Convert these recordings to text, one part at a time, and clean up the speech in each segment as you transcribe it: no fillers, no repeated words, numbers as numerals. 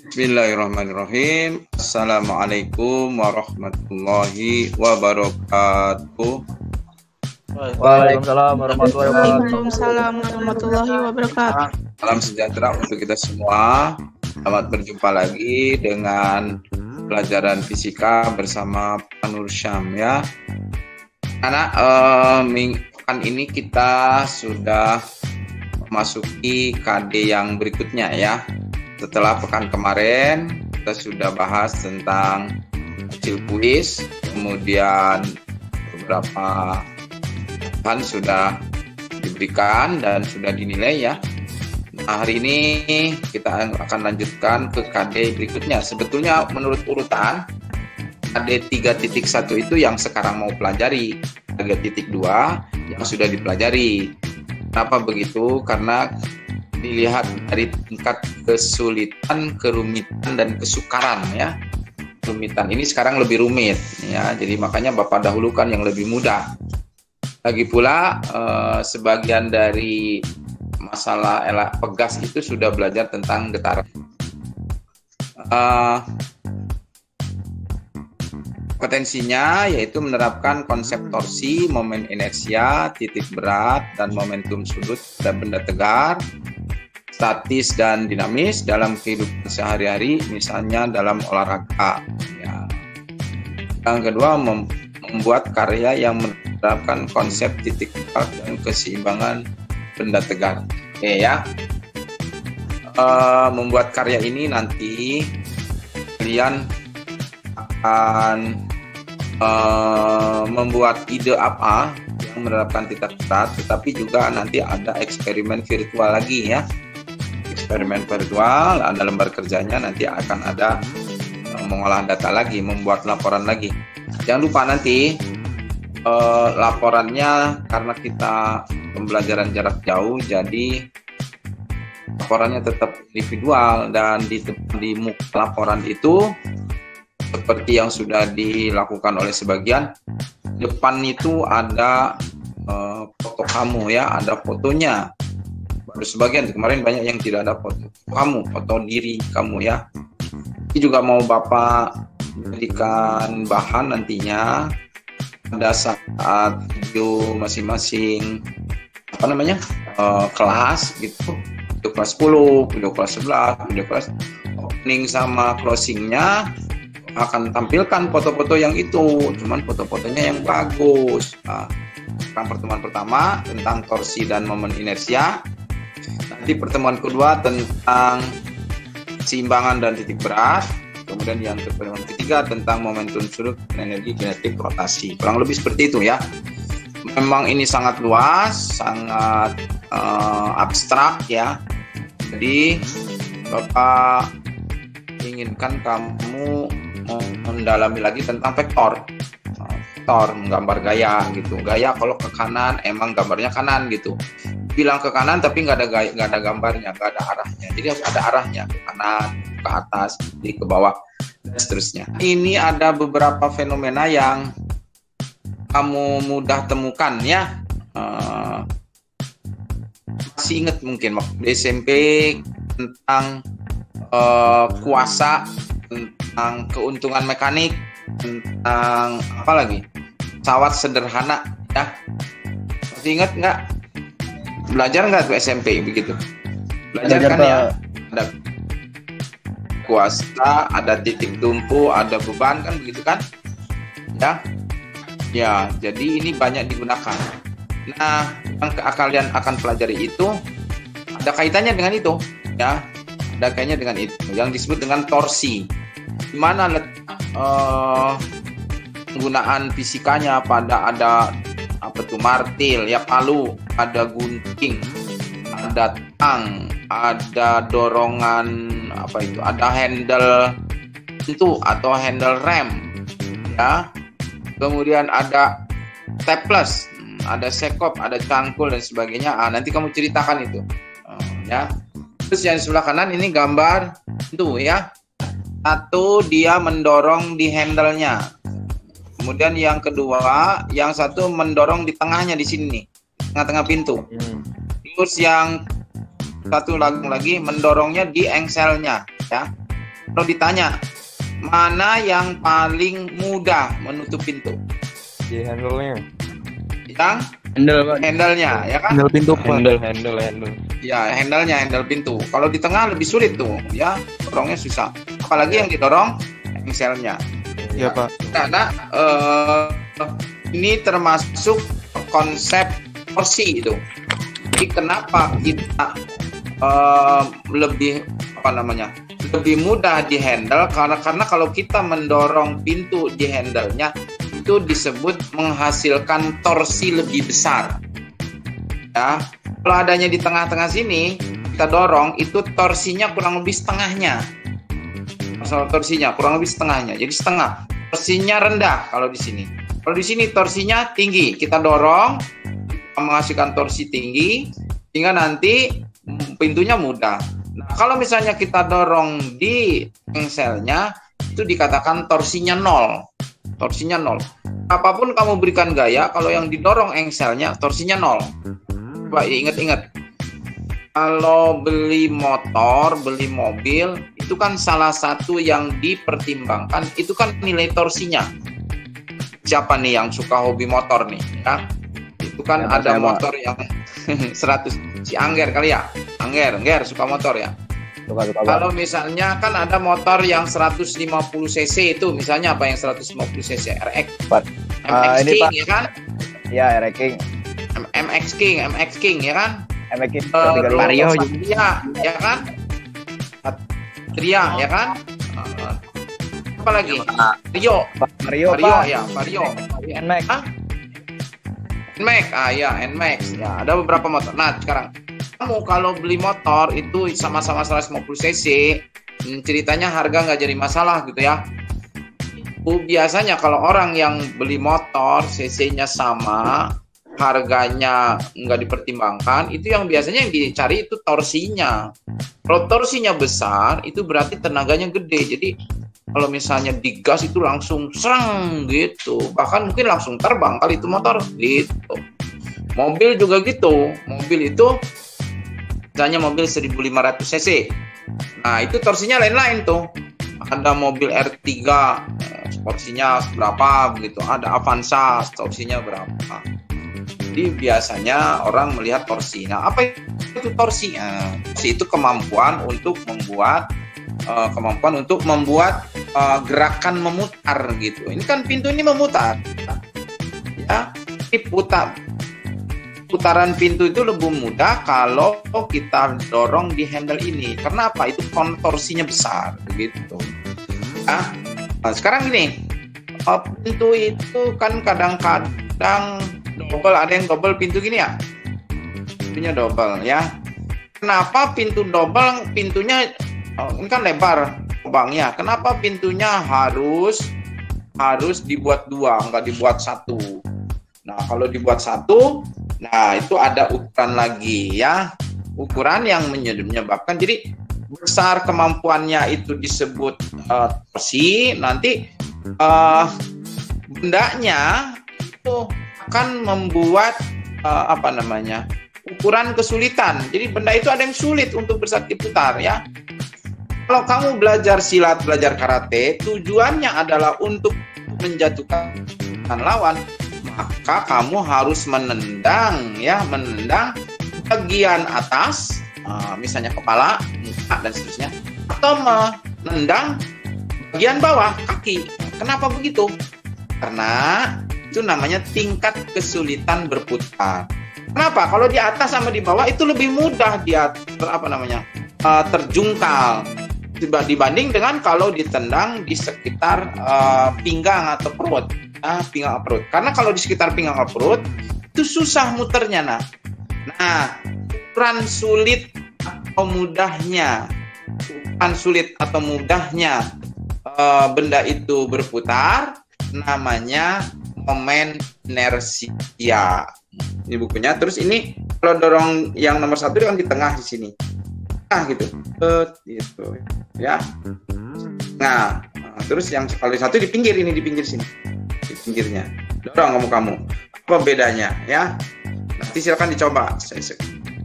Bismillahirrahmanirrahim. Assalamualaikum warahmatullahi wabarakatuh. Waalaikumsalam warahmatullahi wabarakatuh. Waalaikumsalam warahmatullahi wabarakatuh. Salam sejahtera untuk kita semua. Selamat berjumpa lagi dengan pelajaran fisika bersama Pak Nur Syam ya. Anak, pekan ini kita sudah memasuki KD yang berikutnya ya. Setelah pekan kemarin kita sudah bahas tentang hasil kuis, kemudian beberapa bahan sudah diberikan dan sudah dinilai ya. Nah, hari ini kita akan lanjutkan ke KD berikutnya. Sebetulnya menurut urutan KD 3.1 itu yang sekarang mau pelajari, 3.2 yang sudah dipelajari. Kenapa begitu? Karena dilihat dari tingkat kesulitan, kerumitan, dan kesukaran ya. Kerumitan ini sekarang lebih rumit ya, jadi makanya Bapak dahulukan yang lebih mudah. Lagi pula sebagian dari masalah pegas itu sudah belajar tentang getaran. Potensinya yaitu menerapkan konsep torsi, momen inersia, titik berat, dan momentum sudut pada benda tegar, statis dan dinamis dalam kehidupan sehari-hari, misalnya dalam olahraga. Ya. Yang kedua, membuat karya yang menerapkan konsep titik berat dan keseimbangan benda tegar. Oke ya. Membuat karya ini nanti kalian akan membuat ide apa yang menerapkan titik berat, tetapi juga nanti ada eksperimen virtual lagi ya. Eksperimen virtual, ada lembar kerjanya, nanti akan ada mengolah data lagi, membuat laporan lagi. Jangan lupa nanti laporannya, karena kita pembelajaran jarak jauh, jadi laporannya tetap individual, dan di muka laporan itu seperti yang sudah dilakukan oleh sebagian, depan itu ada foto kamu ya, ada fotonya. Baru sebagian, kemarin banyak yang tidak ada foto kamu, foto diri kamu ya. Ini juga mau Bapak jadikan bahan nantinya pada saat video masing-masing kelas gitu, video kelas 10, video kelas 11, video kelas opening sama closingnya akan tampilkan foto-foto yang itu, cuman foto-fotonya yang bagus. Nah, pertemuan pertama tentang torsi dan momen inersia. Nanti pertemuan kedua tentang keseimbangan dan titik berat. Kemudian yang pertemuan ketiga tentang momentum sudut dan energi kinetik rotasi. Kurang lebih seperti itu ya. Memang ini sangat luas, sangat abstrak ya. Jadi Bapak inginkan kamu mendalami lagi tentang vektor. Vektor menggambar gaya gitu. Gaya kalau ke kanan emang gambarnya kanan gitu. Bilang ke kanan tapi nggak ada gambarnya, nggak ada arahnya. Jadi harus ada arahnya, ke kanan, ke atas, ke bawah, dan seterusnya. Ini ada beberapa fenomena yang kamu mudah temukan ya. Masih ingat mungkin waktu di SMP tentang kuasa, tentang keuntungan mekanik, tentang apa lagi? Pesawat sederhana ya. Masih ingat nggak? Belajar nggak tuh SMP begitu? Belajar kan ya? Ada kuasa, ada titik tumpu, ada beban kan begitu kan? Ya, ya. Jadi ini banyak digunakan. Nah, yang kalian akan pelajari itu ada kaitannya dengan itu, ya. Ada kaitannya dengan itu, yang disebut dengan torsi. Di mana letak penggunaan fisikanya pada ada martil, ya palu, ada gunting, ada tang, ada dorongan ada handle pintu atau handle rem, ya. Kemudian ada taples, ada sekop, ada cangkul dan sebagainya. Nanti kamu ceritakan itu, ya. Terus yang di sebelah kanan ini gambar itu ya. Satu dia mendorong di handle-nya. Kemudian yang kedua, yang satu mendorong di tengahnya di sini nih, tengah-tengah pintu. Terus yang satu lagi mendorongnya di engselnya ya. kalau ditanya mana yang paling mudah menutup pintu? Di handle-nya. Yang handle-nya, ya kan? Handle pintu, handle. Ya, handle pintu. Kalau di tengah lebih sulit tuh, ya, dorongnya susah. Apalagi yang didorong engselnya. Iya, Pak. Karena ini termasuk konsep torsi itu. Jadi kenapa kita lebih mudah di handle karena kalau kita mendorong pintu di handle-nya itu disebut menghasilkan torsi lebih besar. Ya, kalau adanya di tengah-tengah sini kita dorong itu torsinya kurang lebih setengahnya. Torsinya kurang lebih setengahnya. Jadi setengah. Torsinya rendah kalau di sini. Kalau di sini torsinya tinggi. Kita dorong menghasilkan torsi tinggi sehingga nanti pintunya mudah. Nah, kalau misalnya kita dorong di engselnya itu dikatakan torsinya nol. Torsinya nol. Apapun kamu berikan gaya, kalau yang didorong engselnya torsinya nol. Coba ingat-ingat. Kalau beli motor, beli mobil, itu kan salah satu yang dipertimbangkan itu kan nilai torsinya. Siapa nih yang suka hobi motor nih, ya? Itu kan ya, ada motor yang 100, si Angger kali ya. Angger suka motor ya. Suka. Kalau misalnya kan ada motor yang 150 cc itu, misalnya apa yang 150 cc RX? MX ini King, Pak. ya kan? Ya, RX King. MX King ya kan? MX King. Vario ya kan? Tria ya kan? Apa lagi? Vario ya, Vario. NMAX. NMAX, ya NMAX. Ya, ada beberapa motor. Nah, sekarang kamu kalau beli motor itu sama-sama 150 cc, ceritanya harga nggak jadi masalah gitu ya. Biasanya kalau orang yang beli motor cc-nya sama, harganya nggak dipertimbangkan, itu yang biasanya yang dicari itu torsinya. Kalau torsinya besar, itu berarti tenaganya gede. Jadi kalau misalnya digas itu langsung serang gitu, bahkan mungkin langsung terbang kali itu motor gitu. Mobil juga gitu. Mobil itu misalnya mobil 1500 cc. Nah, itu torsinya lain-lain tuh. Ada mobil R3 torsinya berapa begitu, ada Avanza torsinya berapa. Jadi biasanya orang melihat torsi. Nah, apa itu torsi? Torsi itu kemampuan untuk membuat gerakan memutar gitu. Ini kan pintu ini memutar. Ya, putaran pintu itu lebih mudah kalau kita dorong di handle ini. Karena apa? Itu torsinya besar begitu. Nah, sekarang gini, pintu itu kan kadang-kadang double, ada yang double pintu gini ya. Pintunya double ya. Kenapa pintu double? Pintunya ini kan lebar lubangnya. Kenapa pintunya harus dibuat dua, nggak dibuat satu? Nah, kalau dibuat satu, nah itu ada ukuran lagi ya. Ukuran yang menyebabkan jadi besar kemampuannya itu disebut torsi. Nanti bendanya itu akan membuat ukuran kesulitan. Jadi benda itu ada yang sulit untuk bisa diputar ya. Kalau kamu belajar silat, belajar karate, tujuannya adalah untuk menjatuhkan lawan, maka kamu harus menendang bagian atas, misalnya kepala, muka dan seterusnya, atau menendang bagian bawah, kaki. Kenapa begitu? Karena itu namanya tingkat kesulitan berputar. Kenapa? Kalau di atas sama di bawah itu lebih mudah dia terjungkal dibanding dengan kalau ditendang di sekitar pinggang atau perut. Pinggang atau perut. Karena kalau di sekitar pinggang atau perut itu susah muternya. Nah, ukuran sulit atau mudahnya benda itu berputar namanya momen inersia. Ini bukunya. Terus ini kalau dorong yang nomor 1 kan di tengah di sini. Nah, gitu ya. Nah, terus yang kalau satu di pinggir ini, di pinggir sini, di pinggirnya dorong kamu. Apa bedanya ya? Nanti silakan dicoba.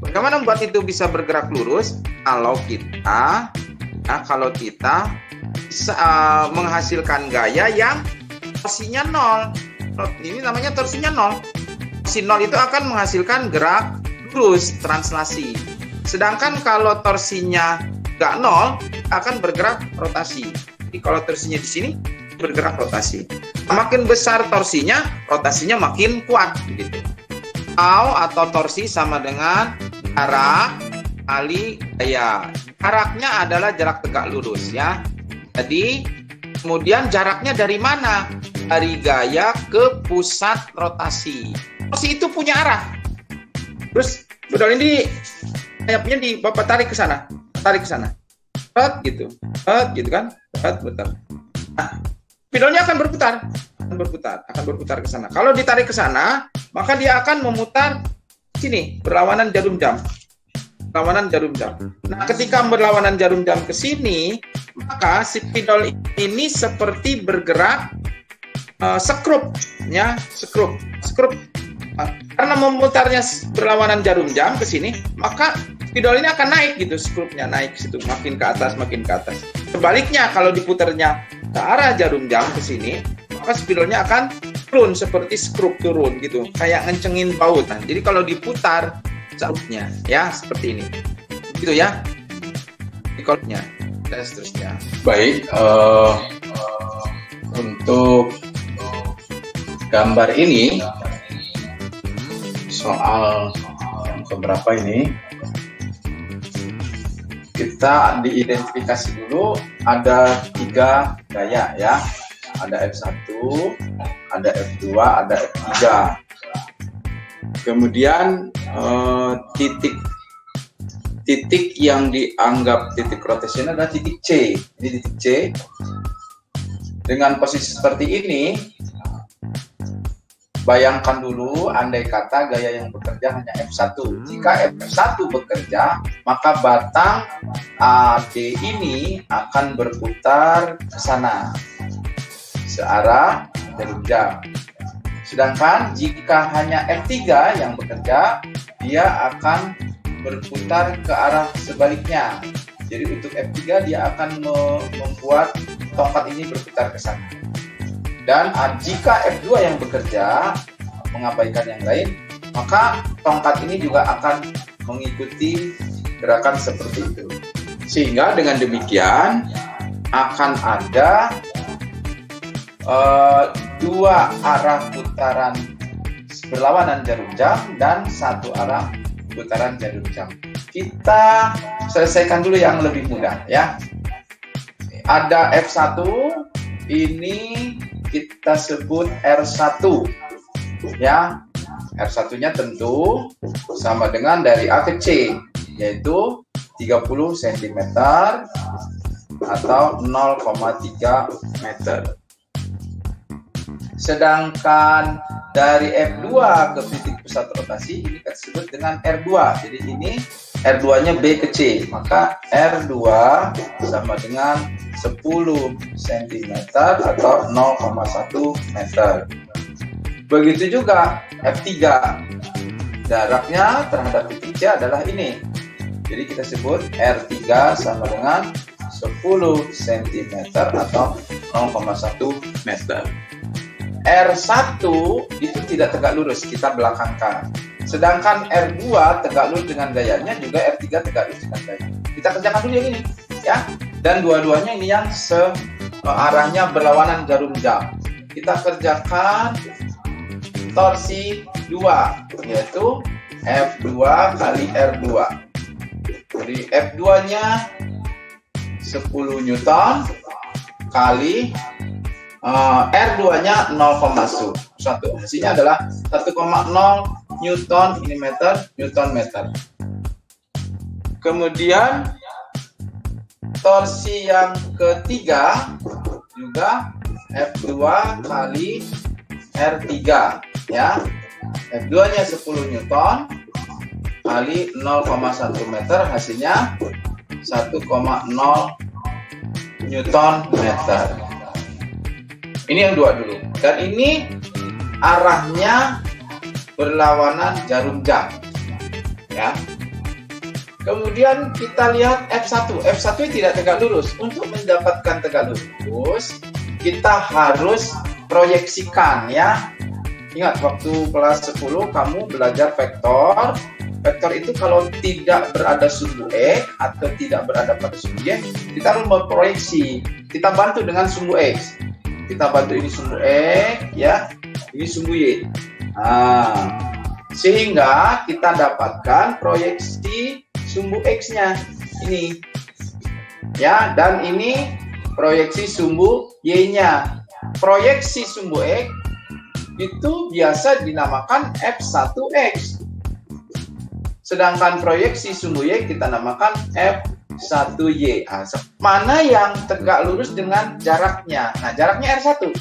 Bagaimana membuat itu bisa bergerak lurus? Kalau kita Nah, kalau kita bisa menghasilkan gaya yang torsinya 0. Ini namanya torsinya 0. Torsi 0 itu akan menghasilkan gerak lurus, translasi. Sedangkan kalau torsinya nggak 0, akan bergerak rotasi. Jadi kalau torsinya di sini, bergerak rotasi. Makin besar torsinya, rotasinya makin kuat. Begitu. Atau torsi sama dengan jarak kali gaya. Jaraknya adalah jarak tegak lurus ya. Jadi kemudian jaraknya dari mana? Dari gaya ke pusat rotasi. Torsi itu punya arah. Terus bedol ini sayapnya Bapak tarik ke sana, tarik ke sana. Gitu kan? Betul. Nah, spidolnya akan berputar ke sana. Kalau ditarik ke sana, maka dia akan memutar sini, berlawanan jarum jam. Nah, ketika berlawanan jarum jam ke sini, maka spidol ini seperti bergerak skrup, ya, skrup. Karena memutarnya berlawanan jarum jam ke sini, maka spidol ini akan naik gitu, skrupnya naik situ, makin ke atas. Sebaliknya, kalau diputarnya ke arah jarum jam ke sini, maka spidolnya akan turun seperti skrup turun gitu, kayak ngencengin baut. Nah, jadi kalau diputar sautnya ya seperti ini gitu ya, rekodnya dan seterusnya. Baik, untuk gambar ini soal yang keberapa ini, kita diidentifikasi dulu. Ada 3 gaya ya, ada F1, ada F2, ada F3. Kemudian titik yang dianggap titik rotasi adalah titik C. Ini titik C. Dengan posisi seperti ini, bayangkan dulu andai kata gaya yang bekerja hanya F1. Jika F1 bekerja, maka batang AD ini akan berputar ke sana, searah jarum jam. Sedangkan jika hanya F3 yang bekerja, dia akan berputar ke arah sebaliknya. Jadi untuk F3 dia akan membuat tongkat ini berputar ke sana. Dan jika F2 yang bekerja, mengabaikan yang lain, maka tongkat ini juga akan mengikuti gerakan seperti itu. Sehingga dengan demikian akan ada 2 arah putaran berlawanan jarum jam dan 1 arah putaran jarum jam. Kita selesaikan dulu yang lebih mudah ya. Ada F1, ini kita sebut R1 ya. R1-nya tentu sama dengan dari A ke C, yaitu 30 cm atau 0,3 meter. Sedangkan dari F2 ke titik pusat rotasi ini kita sebut dengan R2. Jadi ini R2-nya B ke C, maka R2 sama dengan 10 cm atau 0,1 meter. Begitu juga F3, jaraknya terhadap titik C adalah ini. Jadi kita sebut R3 sama dengan 10 cm atau 0,1 meter. R1 itu tidak tegak lurus, kita belakangkan. Sedangkan R2 tegak lurus dengan gayanya, juga R3 tegak lurus dengan gayanya. Kita kerjakan dulu yang ini, ya. Dan dua-duanya ini yang arahnya berlawanan jarum jam. Kita kerjakan torsi 2, yaitu F2 kali R2. Jadi F2-nya 10 Newton kali R2-nya 0,1. Hasilnya adalah 1,0 Newton ini meter, Newton meter. Kemudian torsi yang ketiga juga F2 kali R3 ya. F2-nya 10 Newton kali 0,1 meter, hasilnya 1,0 Newton meter. Ini yang 2 dulu. Dan ini arahnya berlawanan jarum jam. Ya. Kemudian kita lihat F1. F1 tidak tegak lurus. Untuk mendapatkan tegak lurus, kita harus proyeksikan ya. Ingat waktu kelas 10 kamu belajar vektor. Vektor itu kalau tidak berada sumbu X atau tidak berada pada sumbu Y, kita harus memproyeksi. Kita bantu dengan sumbu X. Kita bantu ini sumbu X ya, ini sumbu Y. Nah, sehingga kita dapatkan proyeksi sumbu X-nya ini ya, dan ini proyeksi sumbu Y-nya. Proyeksi sumbu X itu biasa dinamakan F1X, sedangkan proyeksi sumbu Y kita namakan F1Y. Nah, mana yang tegak lurus dengan jaraknya? Nah, jaraknya R1.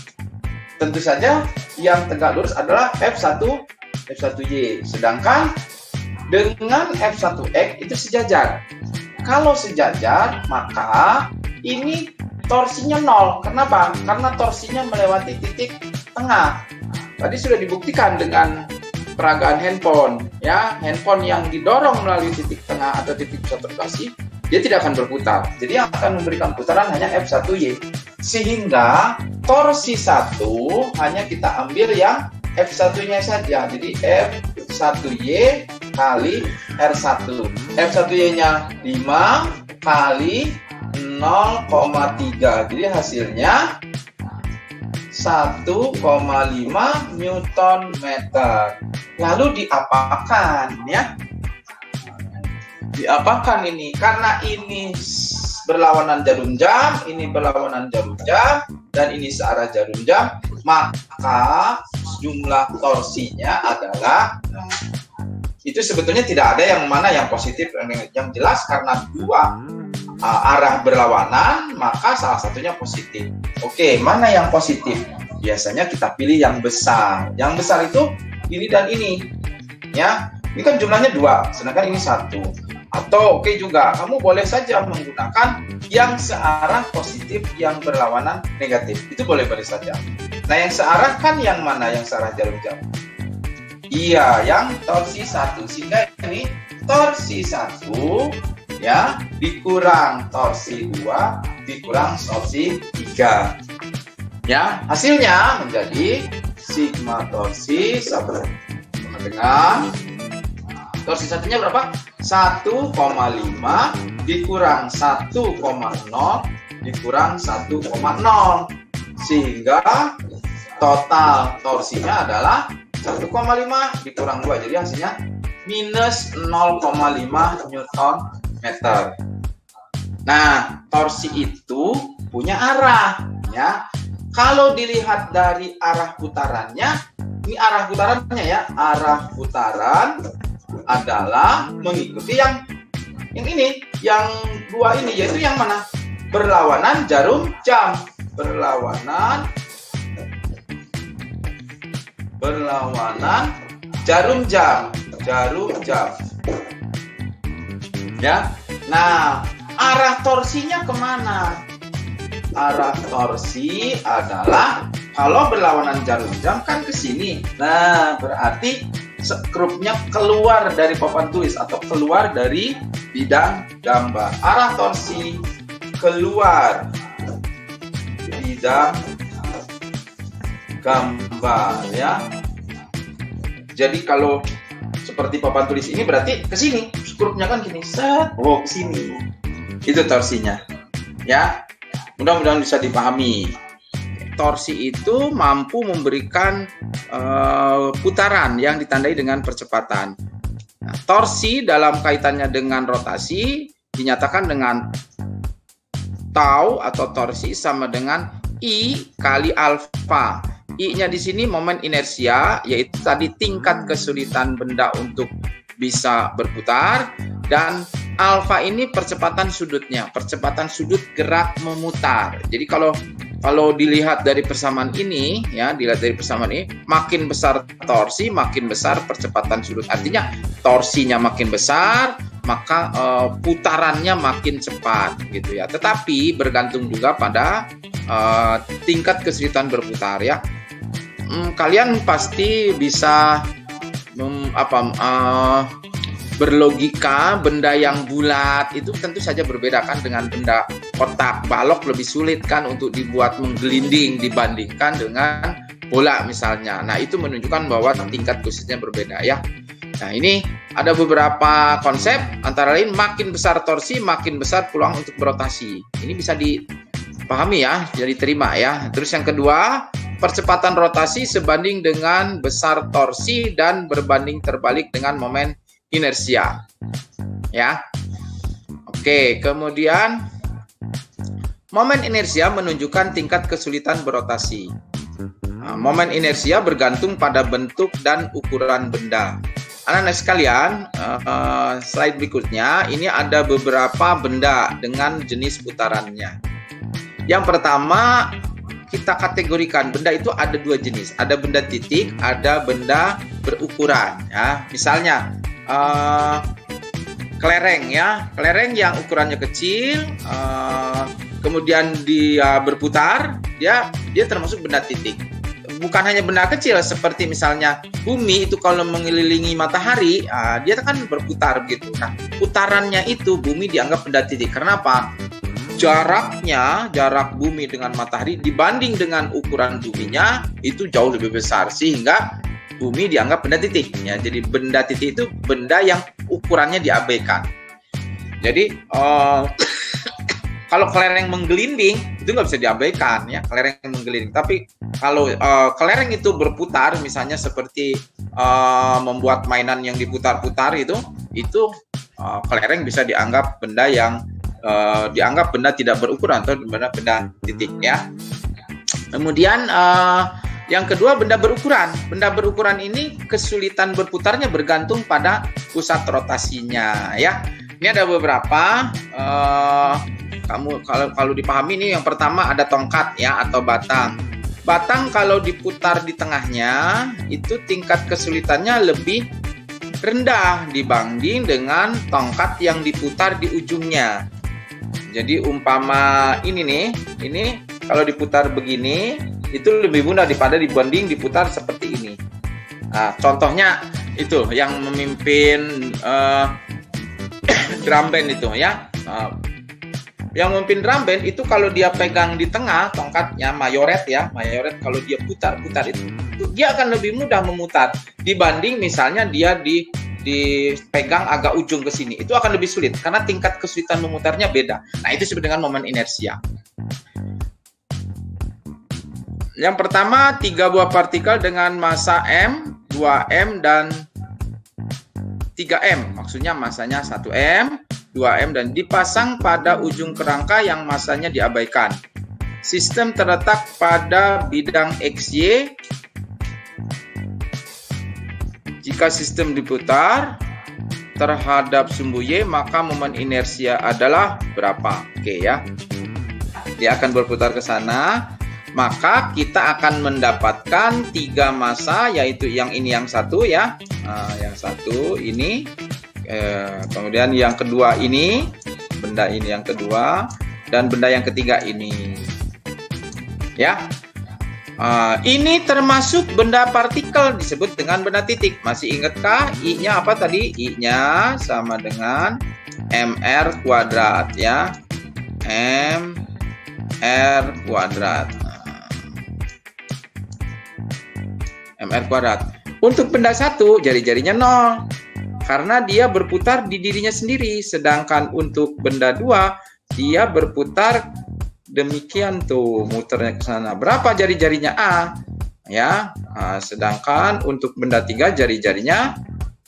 Tentu saja yang tegak lurus adalah F1Y. Sedangkan dengan F1X itu sejajar. Kalau sejajar, maka ini torsinya 0. Kenapa? Karena torsinya melewati titik tengah. Tadi sudah dibuktikan dengan peragaan handphone, ya, handphone yang didorong melalui titik tengah atau titik pusat rotasi, dia tidak akan berputar. Jadi yang akan memberikan putaran hanya F1Y. Sehingga torsi 1 hanya kita ambil yang F1-nya saja. Jadi F1Y kali R1. F1Y-nya 5 kali 0,3. Jadi hasilnya 1,5 Newton meter. Lalu diapakan ya? Diapakan ini? Karena ini berlawanan jarum jam, ini berlawanan jarum jam, dan ini searah jarum jam, maka jumlah torsinya adalah, itu sebetulnya tidak ada yang mana yang positif, yang jelas karena dua arah berlawanan, maka salah satunya positif. Oke, mana yang positif? Biasanya kita pilih yang besar. Yang besar itu ini dan ini, ya. Ini kan jumlahnya 2, sedangkan ini 1. Atau oke juga, kamu boleh saja menggunakan yang searah positif, yang berlawanan negatif. Itu boleh-boleh saja. Nah, yang searah kan yang mana? Yang searah jarum jam. Iya, yang torsi 1. Sehingga ini torsi 1 ya dikurang torsi 2 dikurang torsi 3. Ya, hasilnya menjadi sigma torsi sama dengan torsi satunya berapa? 1,5 dikurang 1,0 dikurang 1,0, sehingga total torsinya adalah 1,5 dikurang 2, jadi hasilnya minus 0,5 Newton meter. Nah, torsi itu punya arah ya. Kalau dilihat dari arah putarannya, ini arah putarannya ya, arah putaran adalah mengikuti yang ini, yang 2 ini, yaitu yang mana? Berlawanan jarum jam. Berlawanan jarum jam. Ya. Nah, arah torsinya kemana? Arah torsi adalah kalau berlawanan jarum jam kan ke sini. Nah, berarti skrupnya keluar dari papan tulis atau keluar dari bidang gambar. Arah torsi keluar bidang gambar ya. Jadi kalau seperti papan tulis ini berarti ke sini, skrupnya kan gini, set, oh ke sini. Itu torsinya. Ya. Mudah-mudahan bisa dipahami. Torsi itu mampu memberikan putaran yang ditandai dengan percepatan. Nah, torsi dalam kaitannya dengan rotasi dinyatakan dengan tau atau torsi sama dengan I kali alfa. I-nya di sini momen inersia, yaitu tadi tingkat kesulitan benda untuk bisa berputar, dan alfa ini percepatan sudutnya, percepatan sudut gerak memutar. Jadi kalau dilihat dari persamaan ini, ya, dilihat dari persamaan ini, makin besar torsi, makin besar percepatan sudut. Artinya torsinya makin besar, maka putarannya makin cepat, gitu ya. Tetapi bergantung juga pada tingkat kesulitan berputar, ya. Kalian pasti bisa berlogika, benda yang bulat itu tentu saja berbeda kan dengan benda kotak. Balok lebih sulit kan untuk dibuat menggelinding dibandingkan dengan bola misalnya. Nah, itu menunjukkan bahwa tingkat khususnya berbeda ya. Nah, ini ada beberapa konsep, antara lain makin besar torsi, makin besar peluang untuk berotasi. Ini bisa dipahami ya, jadi terima ya. Terus yang kedua, percepatan rotasi sebanding dengan besar torsi dan berbanding terbalik dengan momen inersia. Ya. Oke, kemudian momen inersia menunjukkan tingkat kesulitan berotasi. Nah, momen inersia bergantung pada bentuk dan ukuran benda. Anak-anak sekalian, slide berikutnya ini ada beberapa benda dengan jenis putarannya. Yang pertama, kita kategorikan benda itu ada dua jenis, ada benda titik, ada benda berukuran. Ya, misalnya kelereng ya, kelereng yang ukurannya kecil, kemudian dia berputar, dia termasuk benda titik. Bukan hanya benda kecil seperti misalnya bumi itu kalau mengelilingi matahari, dia kan berputar gitu. Nah, putarannya itu bumi dianggap benda titik. Kenapa? Jarak bumi dengan matahari dibanding dengan ukuran buminya itu jauh lebih besar sehingga bumi dianggap benda titik. Ya, jadi benda titik itu benda yang ukurannya diabaikan. Jadi kalau kelereng menggelinding itu nggak bisa diabaikan ya, kelereng menggelinding. Tapi kalau kelereng itu berputar, misalnya seperti membuat mainan yang diputar-putar itu kelereng bisa dianggap benda yang dianggap benda tidak berukuran atau benda titik ya. Kemudian yang kedua benda berukuran. Benda berukuran ini kesulitan berputarnya bergantung pada pusat rotasinya ya. Ini ada beberapa. Kalau dipahami ini yang pertama ada tongkat ya atau batang. Batang kalau diputar di tengahnya itu tingkat kesulitannya lebih rendah dibanding dengan tongkat yang diputar di ujungnya. Jadi umpama ini kalau diputar begini itu lebih mudah dibanding diputar seperti ini. Nah, contohnya itu yang memimpin drum band itu ya. Yang memimpin drum band itu kalau dia pegang di tengah tongkatnya mayoret kalau dia putar-putar itu dia akan lebih mudah memutar dibanding misalnya dia dipegang agak ujung ke sini, itu akan lebih sulit karena tingkat kesulitan memutarnya beda. Nah, itu disebut dengan momen inersia. Yang pertama, 3 buah partikel dengan massa M, 2M dan 3M. Maksudnya massanya 1M, 2M dan dipasang pada ujung kerangka yang massanya diabaikan. Sistem terletak pada bidang XY. Jika sistem diputar terhadap sumbu Y, maka momen inersia adalah berapa? Oke ya. Dia akan berputar ke sana, maka kita akan mendapatkan 3 massa, yaitu yang ini yang satu ya. Yang satu ini. Kemudian yang kedua ini, benda ini yang kedua, dan benda yang ketiga ini ya. Ini termasuk benda partikel disebut dengan benda titik. Masih ingatkah I-nya apa tadi? I-nya sama dengan mr kuadrat ya, mr kuadrat. Mr kuadrat. Untuk benda satu jari-jarinya 0 karena dia berputar di dirinya sendiri, sedangkan untuk benda 2 dia berputar demikian tuh, muternya ke sana. Berapa jari-jarinya A? Ya, sedangkan untuk benda 3 jari-jarinya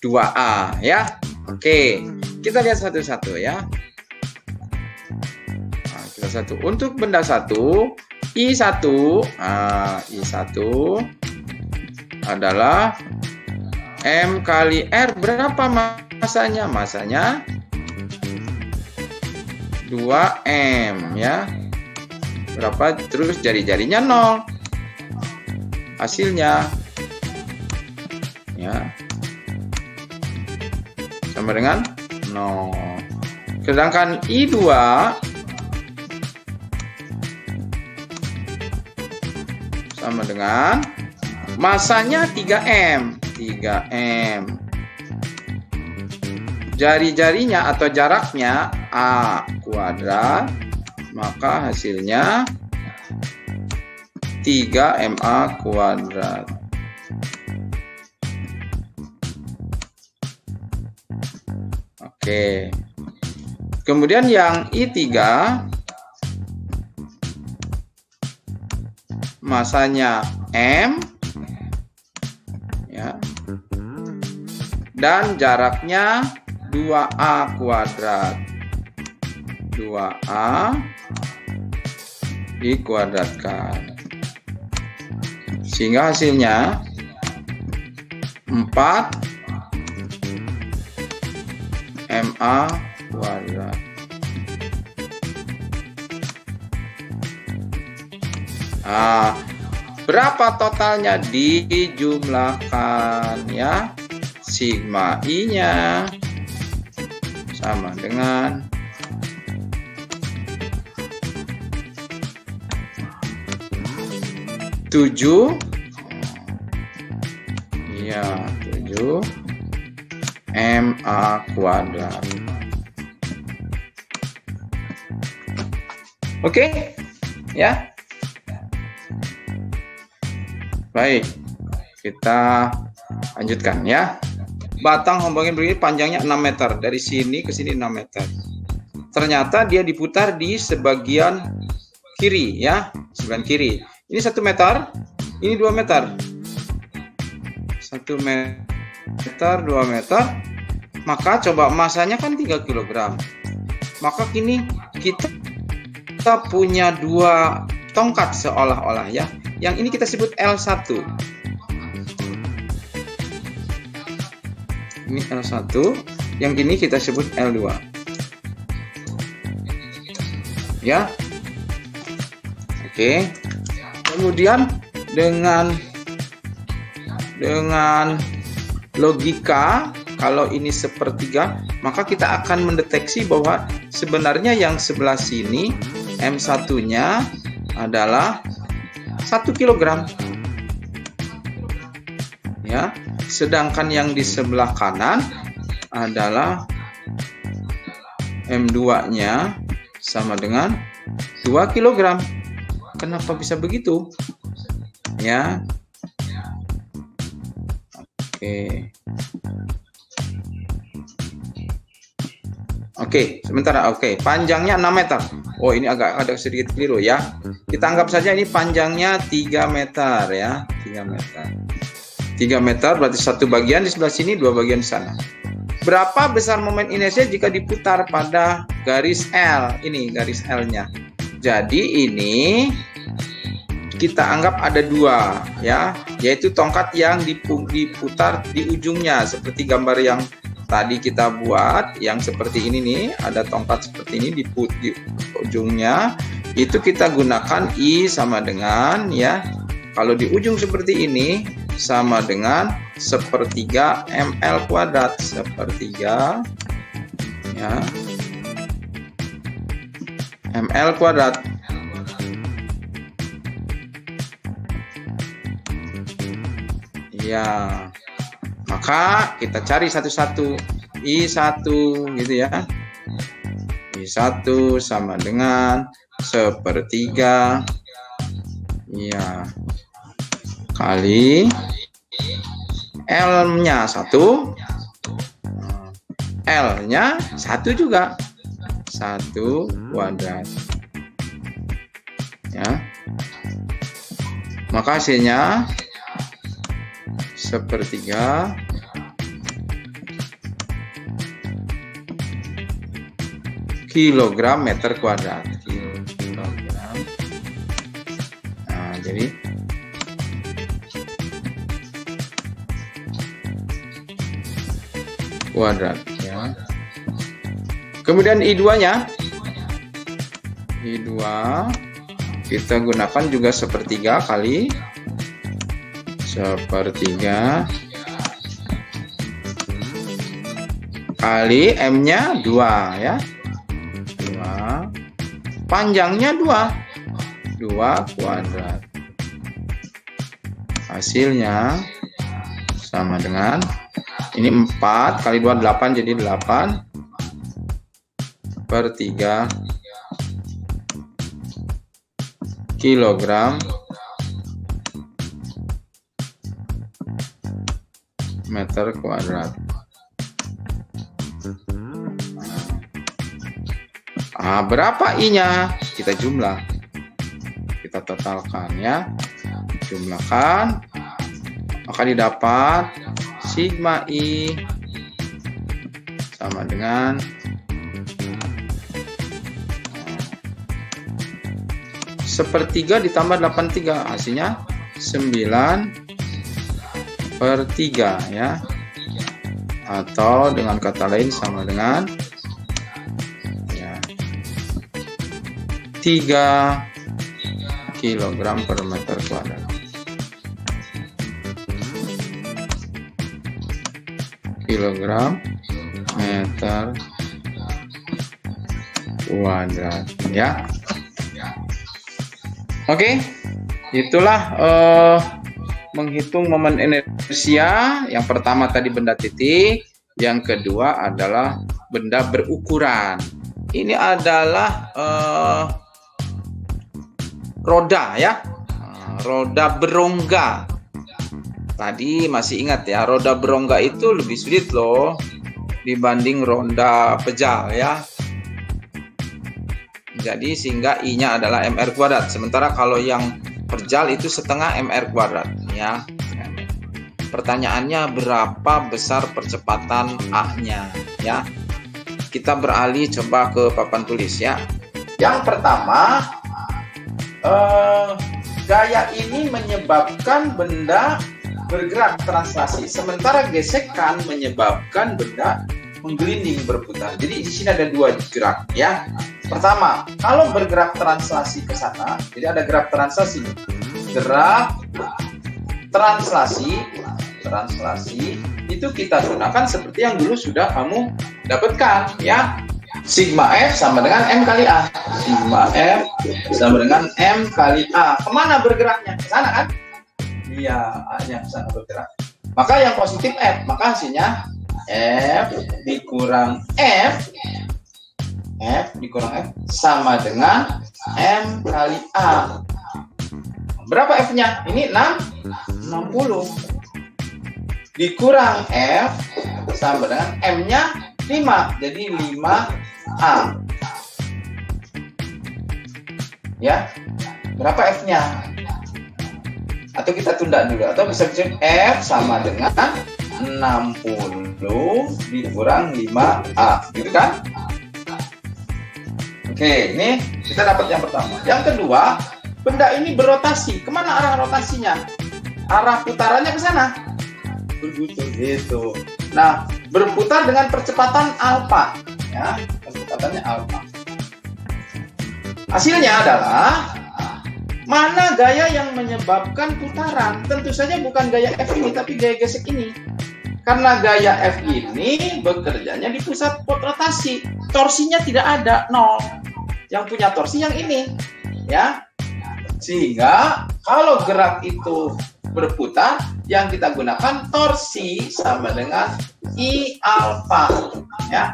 2A ya. Oke, kita lihat satu-satu ya. Kita satu. Untuk benda 1, I1, I1 adalah M kali R. Berapa masanya? Masanya 2M ya. Berapa? Terus jari-jarinya 0. Hasilnya ya sama dengan 0. Sedangkan I2 sama dengan masanya 3M. jari-jarinya atau jaraknya A kuadrat, maka hasilnya 3MA kuadrat. Oke. Kemudian yang I3 masanya M ya. Dan jaraknya 2A kuadrat. 2A dikuadratkan. Sehingga hasilnya 4MA kuadrat. Nah, berapa totalnya dijumlahkan ya? Sigma I-nya sama dengan 7 ya 7 MA kuadrat. Oke ya. Baik, kita lanjutkan ya. Batang hombongin begini panjangnya 6 meter. Dari sini ke sini 6 meter. Ternyata dia diputar di sebagian kiri ya. Sebagian kiri. Ini 1 meter. Ini 2 meter. 1 meter, 2 meter. Maka coba masanya kan 3 kg. Maka kini kita punya 2 tongkat seolah-olah ya. Yang ini kita sebut L1. Ini L1, yang ini kita sebut L2. Ya. Oke. Kemudian dengan logika kalau ini sepertiga, maka kita akan mendeteksi bahwa sebenarnya yang sebelah sini M1-nya adalah 1 kg ya, sedangkan yang di sebelah kanan adalah M2-nya sama dengan 2 kg. Kenapa bisa begitu? Ya. Oke. Oke, sementara oke, panjangnya 6 meter. Oh, ini agak sedikit keliru ya. Kita anggap saja ini panjangnya 3 meter ya, 3 meter. 3 meter berarti satu bagian di sebelah sini, 2 bagian di sana. Berapa besar momen inersia jika diputar pada garis L? Ini garis L-nya. Jadi ini kita anggap ada 2 ya, yaitu tongkat yang diputar di ujungnya seperti gambar yang tadi kita buat, yang seperti ini nih, ada tongkat seperti ini di ujungnya. Itu kita gunakan I sama dengan ya, kalau di ujung seperti ini sama dengan 1/3 ml kuadrat, 1/3 ya ml kuadrat. Ya, maka kita cari satu-satu. I1 gitu ya. I1 sama dengan 1/3 ya kali L-nya 1, L-nya 1 juga, 1 kuadrat ya. Maka hasilnya 1/3 kilogram meter kuadrat. Kilogram. Nah, jadi kuadrat ya. Kemudian I2-nya, I2 kita gunakan juga 1/3 kali 1/3 kali M-nya 2 ya. 2. Panjangnya 2 kuadrat. Hasilnya sama dengan Ini 4 kali 2 8, jadi 8 per 3 kilogram meter kuadrat. Berapa I-nya? Kita jumlah. Kita totalkan ya. Jumlahkan. Maka didapat sigma I sama dengan sepertiga ditambah 83, hasilnya 9 per 3 ya, atau dengan kata lain sama dengan ya, 3 kilogram per meter kuadrat. Kilogram meter kuadrat ya. Oke, itulah menghitung momen inersia. Yang pertama tadi benda titik, yang kedua adalah benda berukuran. Ini adalah roda ya, roda berongga. Tadi masih ingat ya, roda berongga itu lebih sulit loh dibanding roda pejal ya. Jadi sehingga I-nya adalah mr kuadrat. Sementara kalau yang perjal itu setengah mr kuadrat ya. Pertanyaannya berapa besar percepatan A-nya ya. Kita beralih coba ke papan tulis ya. Yang pertama, gaya ini menyebabkan benda bergerak translasi, sementara gesekan menyebabkan benda menggelinding berputar. Jadi di sini ada dua gerak ya. Pertama, kalau bergerak translasi ke sana, jadi ada gerak translasi. Gerak translasi itu kita gunakan seperti yang dulu sudah kamu dapatkan ya. Sigma F sama dengan M kali A. Sigma F sama dengan M kali A. Kemana bergeraknya? Ke sana kan? Iya, A-nya ke sana bergerak. Maka yang positif F, maka hasilnya F dikurang F dikurang F sama dengan M kali A. Berapa F-nya? Ini 60. Dikurang F sama dengan M-nya 5. Jadi 5A. Ya. Berapa F-nya? Atau kita tunda dulu. Atau bisa F sama dengan 60 dikurang 5A. Gitu kan? Oke, ini kita dapat yang pertama. Yang kedua, benda ini berotasi. Kemana arah rotasinya? Arah putarannya ke sana. Berputar gitu. Nah, berputar dengan percepatan alfa. Ya, percepatannya alfa. Hasilnya adalah mana gaya yang menyebabkan putaran? Tentu saja bukan gaya F ini, tapi gaya gesek ini. Karena gaya F ini bekerjanya di pusat rotasi, torsinya tidak ada, 0. Yang punya torsi yang ini, ya. Sehingga kalau gerak itu berputar, yang kita gunakan torsi sama dengan I alfa, ya.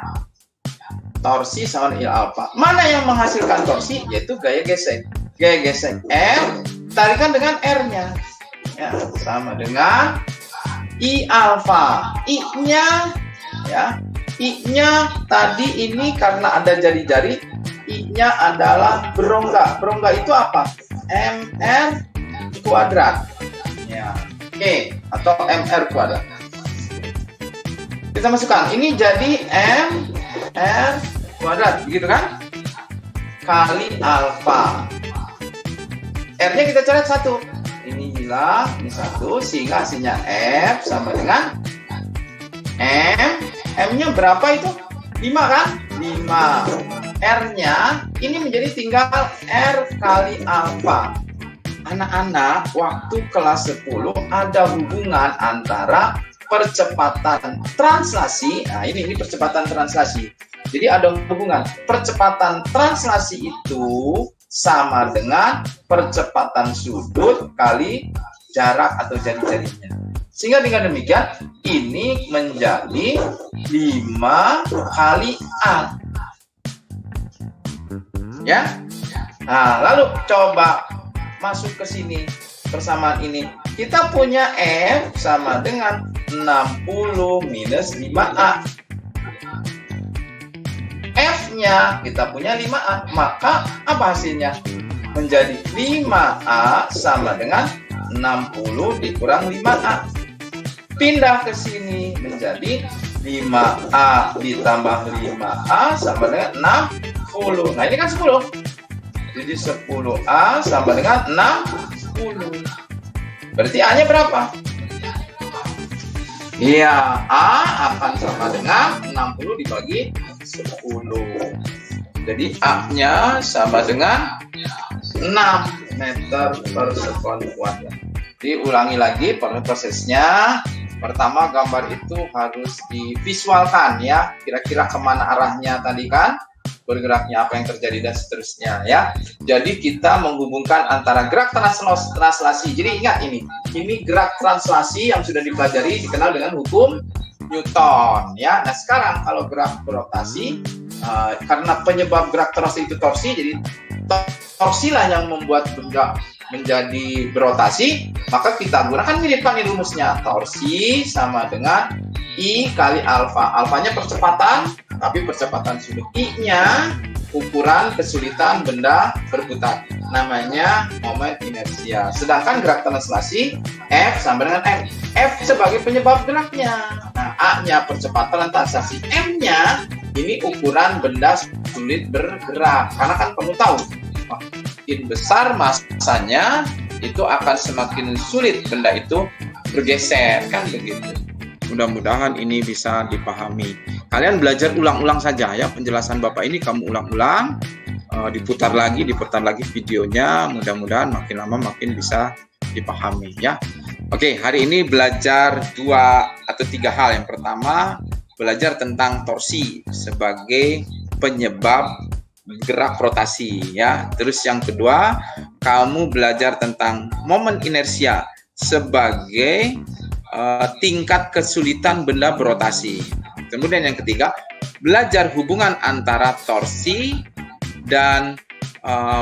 Torsi sama dengan I alfa. Mana yang menghasilkan torsi? Yaitu gaya gesek. Gaya gesek F tarikan dengan R-nya, ya, sama dengan I alfa. I-nya ya, I-nya tadi ini karena ada jari-jari, I-nya adalah berongga. Berongga itu apa? MR kuadrat. Ya. Oke, atau MR kuadrat. Kita masukkan. Ini jadi MR kuadrat, begitu kan? Kali alfa. R-nya kita coret 1. Ini hilang, ini 1, sehingga hasilnya F sama dengan M-nya berapa itu? 5 kan? 5. R-nya ini menjadi tinggal R kali alfa. Anak-anak, waktu kelas 10 ada hubungan antara percepatan translasi. Nah, ini percepatan translasi. Jadi ada hubungan. Percepatan translasi itu sama dengan percepatan sudut kali jarak atau jari-jarinya. Sehingga dengan demikian ini menjadi 5 kali A. Ya. Nah, lalu coba masuk ke sini persamaan ini. Kita punya F sama dengan 60 minus 5A. F-nya kita punya 5A, maka apa hasilnya? Menjadi 5A sama dengan 60 dikurang 5A. Pindah ke sini menjadi 5A ditambah 5A sama dengan 60. Nah, ini kan 10. Jadi 10A sama dengan 60. Berarti A-nya berapa? Iya, A akan sama dengan 60 dibagi 10. Jadi A-nya sama dengan 6 meter per sekon kuadrat. Diulangi lagi prosesnya. Pertama, gambar itu harus divisualkan ya. Kira-kira kemana arahnya tadi kan? Bergeraknya apa yang terjadi dan seterusnya ya. Jadi kita menghubungkan antara gerak translasi. Jadi ingat ini gerak translasi yang sudah dipelajari dikenal dengan hukum Newton ya. Nah sekarang kalau gerak berotasi karena penyebab gerak translasi itu torsi, jadi torsilah yang membuat benda menjadi berotasi, maka kita gunakan mirip kan rumusnya. Torsi sama dengan I kali alfa. Alfanya percepatan, tapi percepatan sudut. I-nya ukuran kesulitan benda berputar. Namanya momen inersia. Sedangkan gerak translasi F sama dengan M. F sebagai penyebab geraknya. Nah, A-nya percepatan translasi. M-nya ini ukuran benda sulit bergerak. Karena kan kamu tahu, makin besar masanya, itu akan semakin sulit benda itu bergeser, kan begitu. Mudah-mudahan ini bisa dipahami. Kalian belajar ulang-ulang saja ya, penjelasan Bapak ini kamu ulang-ulang, diputar lagi videonya, mudah-mudahan makin lama makin bisa dipahami ya. Oke, hari ini belajar 2 atau 3 hal. Yang pertama, belajar tentang torsi sebagai penyebab gerak rotasi ya. Terus yang kedua, kamu belajar tentang momen inersia sebagai tingkat kesulitan benda berotasi. Kemudian yang ketiga, belajar hubungan antara torsi dan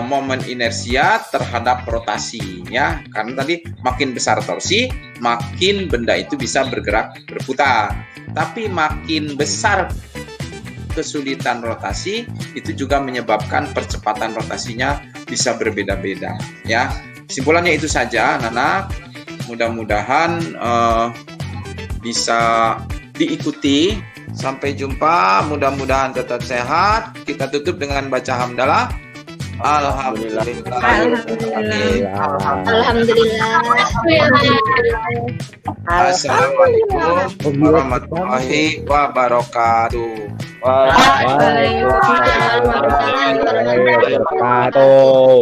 momen inersia terhadap rotasi ya. Karena tadi makin besar torsi, makin benda itu bisa bergerak berputar. Tapi makin besar kesulitan rotasi, itu juga menyebabkan percepatan rotasinya bisa berbeda-beda ya. Kesimpulannya itu saja anak-anak. Mudah-mudahan bisa diikuti. Sampai jumpa, mudah-mudahan tetap sehat. Kita tutup dengan baca hamdalah. Alhamdulillah. Assalamualaikum warahmatullahi wabarakatuh. Waalaikumsalam warahmatullahi wabarakatuh.